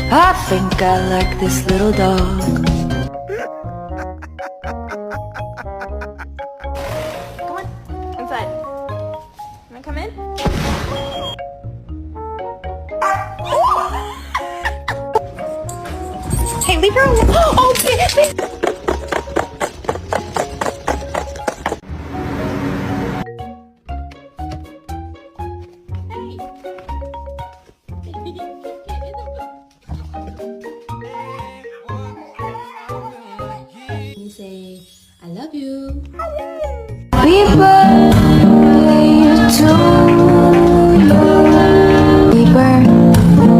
I think I like this little dog. Come on, inside. Wanna come in? Hey, leave her alone. Oh, baby. You say, I love you. People